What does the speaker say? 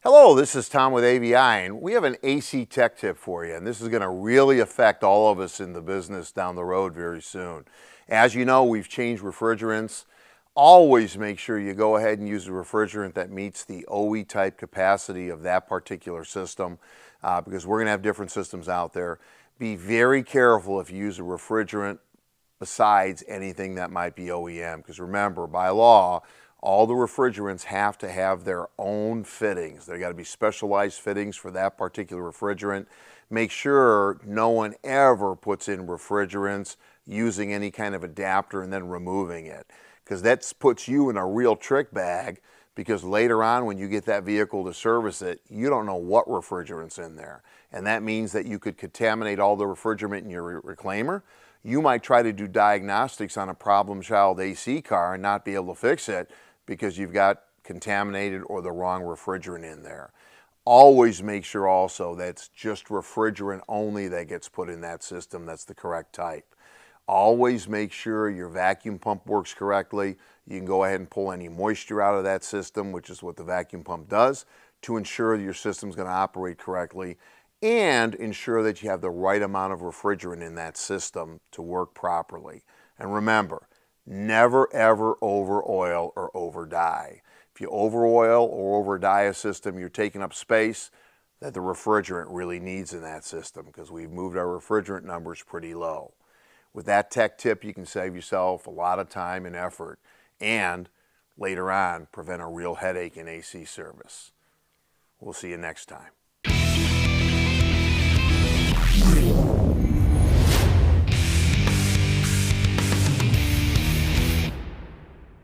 Hello, this is Tom with AVI, and we have an AC tech tip for you, and this is going to really affect all of us in the business down the road very soon. As you know, we've changed refrigerants. Always make sure you go ahead and use a refrigerant that meets the OE type capacity of that particular system, because we're going to have different systems out there. Be very careful if you use a refrigerant besides anything that might be OEM, because remember, by law, all the refrigerants have to have their own fittings. They got to be specialized fittings for that particular refrigerant. Make sure no one ever puts in refrigerants using any kind of adapter and then removing it, because that puts you in a real trick bag, because later on when you get that vehicle to service it, you don't know what refrigerant's in there. And that means that you could contaminate all the refrigerant in your reclaimer. You might try to do diagnostics on a problem child AC car and not be able to fix it because you've got contaminated or the wrong refrigerant in there. Always make sure also that's just refrigerant only that gets put in that system that's the correct type. Always make sure your vacuum pump works correctly. You can go ahead and pull any moisture out of that system, which is what the vacuum pump does, to ensure that your system's going to operate correctly, and ensure that you have the right amount of refrigerant in that system to work properly. And remember, never ever over oil or over dye. If you over oil or over dye a system, you're taking up space that the refrigerant really needs in that system, because we've moved our refrigerant numbers pretty low. With that tech tip, you can save yourself a lot of time and effort, and later on prevent a real headache in AC service. We'll see you next time.